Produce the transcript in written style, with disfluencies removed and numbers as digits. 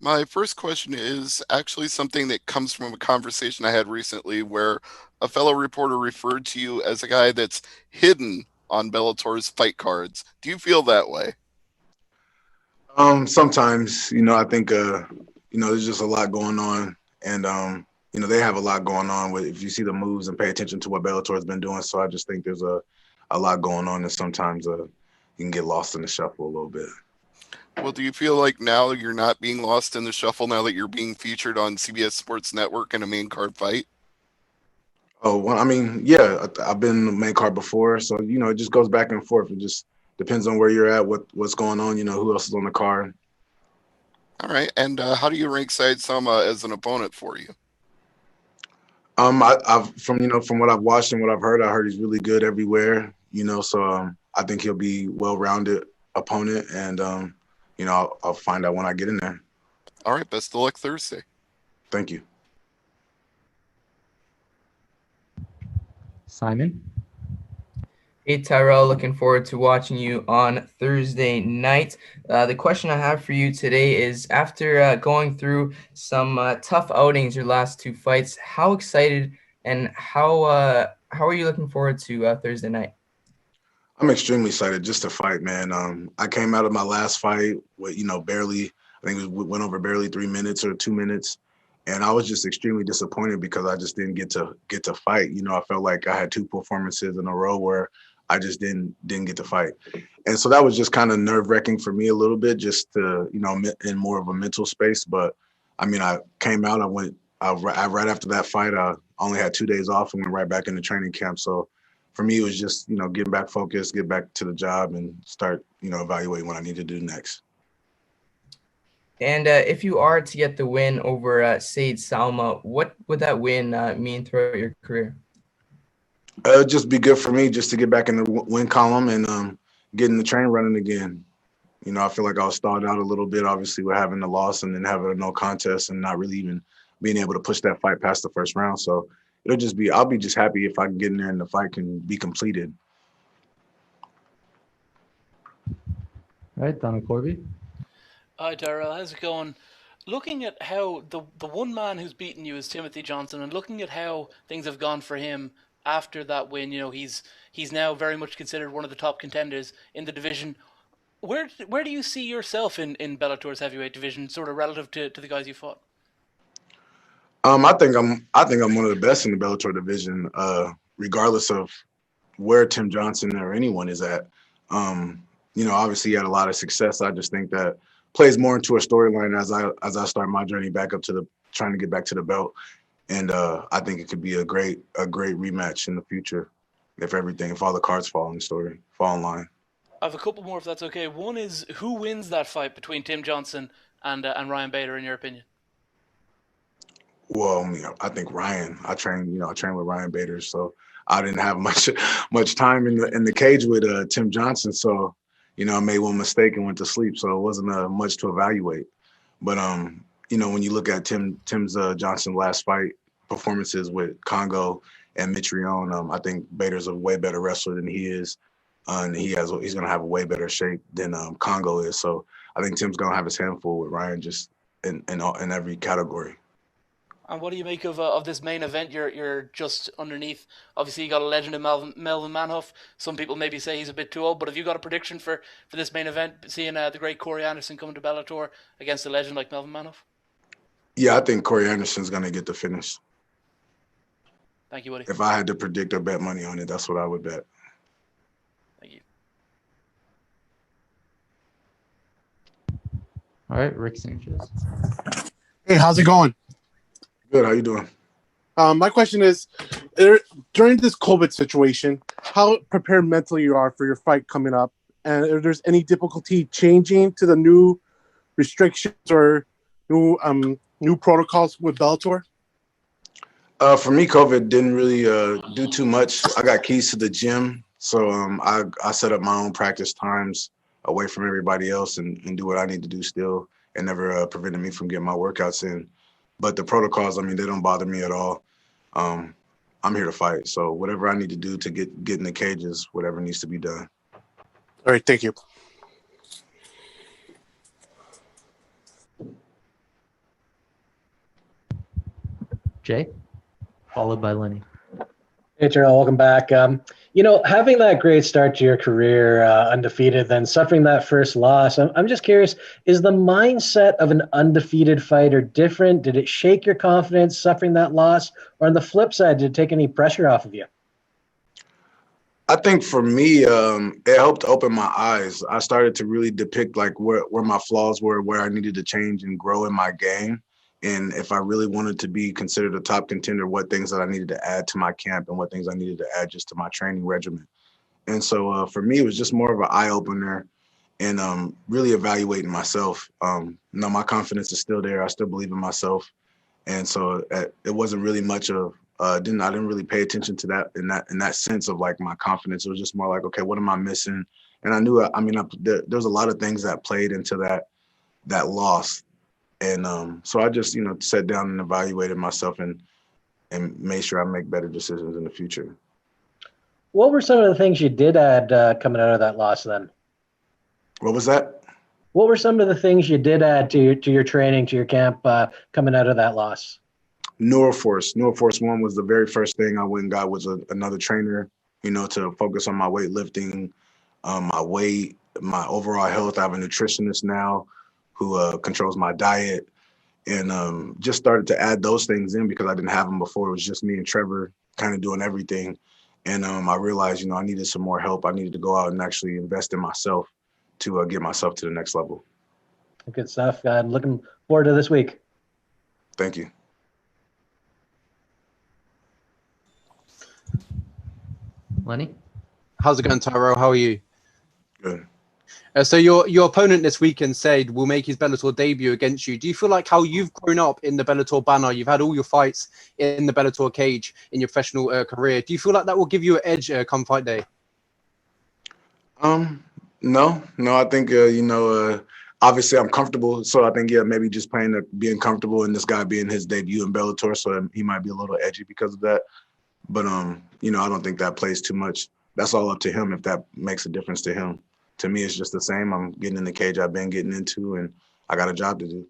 My first question is actually something that comes from a conversation I had recently where a fellow reporter referred to you as a guy that's hidden on Bellator's fight cards. Do you feel that way? Sometimes, I think, there's just a lot going on, and they have a lot going on with if you see the moves and pay attention to what Bellator has been doing. So I just think there's a lot going on, and sometimes you can get lost in the shuffle a little bit. Well, do you feel like now you're not being lost in the shuffle now that you're being featured on CBS Sports Network in a main card fight? Oh, well, I mean, yeah, I've been in the main card before, so it just goes back and forth. It just depends on where you're at, what's going on, who else is on the card. All right. And how do you rank Said Sama as an opponent for you? I've from what I've watched and what I heard he's really good everywhere. So I think he'll be well-rounded opponent, and I'll find out when I get in there. All right. Best of luck Thursday. Thank you. Simon? Hey Tyrell, looking forward to watching you on Thursday night. The question I have for you today is after going through some tough outings your last two fights, how excited and how are you looking forward to Thursday night? I'm extremely excited just to fight, man. I came out of my last fight with barely. I think it went over barely 3 minutes or 2 minutes, and I was just extremely disappointed because I just didn't get to fight. I felt like I had two performances in a row where I just didn't get to fight, and so that was just kind of nerve wracking for me a little bit, just to in more of a mental space. But I mean, I came out. Right after that fight. I only had 2 days off and went right back into training camp. So for me, it was just getting back focused, get back to the job, and start evaluating what I need to do next. And if you are to get the win over Said Salma, what would that win mean throughout your career? It'd just be good for me just to get back in the win column and getting the train running again. I feel like I was stalled out a little bit, obviously, with having the loss and then having a no contest and not really even being able to push that fight past the first round. So I'll be just happy if I can get in there and the fight can be completed. All right, Donald Corby? Hi, Tyrell. How's it going? Looking at how the one man who's beaten you is Timothy Johnson, and looking at how things have gone for him after that win, he's now very much considered one of the top contenders in the division. Where do you see yourself in Bellator's heavyweight division, sort of relative to the guys you fought? I think I'm one of the best in the Bellator division, regardless of where Tim Johnson or anyone is at. Obviously he had a lot of success. I just think that plays more into a storyline as I start my journey back up to the trying to get back to the belt. And I think it could be a great rematch in the future if all the cards fall in line. I have a couple more if that's okay. One is who wins that fight between Tim Johnson and Ryan Bader in your opinion? Well, I think Ryan. I trained with Ryan Bader, so I didn't have much time in the cage with Tim Johnson. So, I made one mistake and went to sleep. So it wasn't much to evaluate. But when you look at Tim's Johnson last fight performances with Congo and Mitrione, I think Bader's a way better wrestler than he is, and he's gonna have a way better shape than Congo is. So I think Tim's gonna have his handful with Ryan just in every category. And what do you make of this main event? You're just underneath. Obviously, you got a legend in Melvin Manhoff. Some people maybe say he's a bit too old, but have you got a prediction for this main event? Seeing the great Corey Anderson coming to Bellator against a legend like Melvin Manhoff. Yeah, I think Corey Anderson's gonna get the finish. Thank you, buddy. If I had to predict or bet money on it, that's what I would bet. Thank you. All right, Rick Sanchez. Hey, how's it going? Good. How you doing? My question is, during this COVID situation, how prepared mentally you are for your fight coming up, and if there's any difficulty changing to the new restrictions or new protocols with Bellator? For me, COVID didn't really do too much. I got keys to the gym, so I set up my own practice times away from everybody else and do what I need to do still. It never prevented me from getting my workouts in. But the protocols, I mean, they don't bother me at all. Um, I'm here to fight, so whatever I need to do to get in the cages, whatever needs to be done. All right, thank you. Jay, followed by Lenny. Hey, Tyrell, welcome back. Having that great start to your career, undefeated, then suffering that first loss, I'm just curious, is the mindset of an undefeated fighter different? Did it shake your confidence suffering that loss? Or on the flip side, did it take any pressure off of you? I think for me, it helped open my eyes. I started to really depict like where my flaws were, where I needed to change and grow in my game. And if I really wanted to be considered a top contender, what things that I needed to add to my camp and what things I needed to add just to my training regimen. And so for me, it was just more of an eye opener and really evaluating myself. My confidence is still there. I still believe in myself. And so it wasn't really much of I didn't really pay attention to that in that sense of like my confidence. It was just more like, okay, what am I missing? And I knew there's a lot of things that played into that loss. And so I just sat down and evaluated myself and made sure I make better decisions in the future. What were some of the things you did add coming out of that loss then? What was that? What were some of the things you did add to your training, to your camp coming out of that loss? Neuroforce 1 was the very first thing I went and got was another trainer, to focus on my weightlifting, my weight, my overall health. I have a nutritionist now who controls my diet, and just started to add those things in because I didn't have them before. It was just me and Trevor kind of doing everything. And I realized, I needed some more help. I needed to go out and actually invest in myself to get myself to the next level. Good stuff. Looking forward to this week. Thank you. Lenny? How's it going, Tyrell? How are you? Good. So your opponent this weekend said will make his Bellator debut against you. Do you feel like how you've grown up in the Bellator banner, you've had all your fights in the Bellator cage in your professional career, do you feel like that will give you an edge come fight day? No. I think obviously I'm comfortable, so I think maybe just being comfortable and this guy being his debut in Bellator, so he might be a little edgy because of that. But I don't think that plays too much. That's all up to him if that makes a difference to him. To me, it's just the same. I'm getting in the cage I've been getting into, and I got a job to do.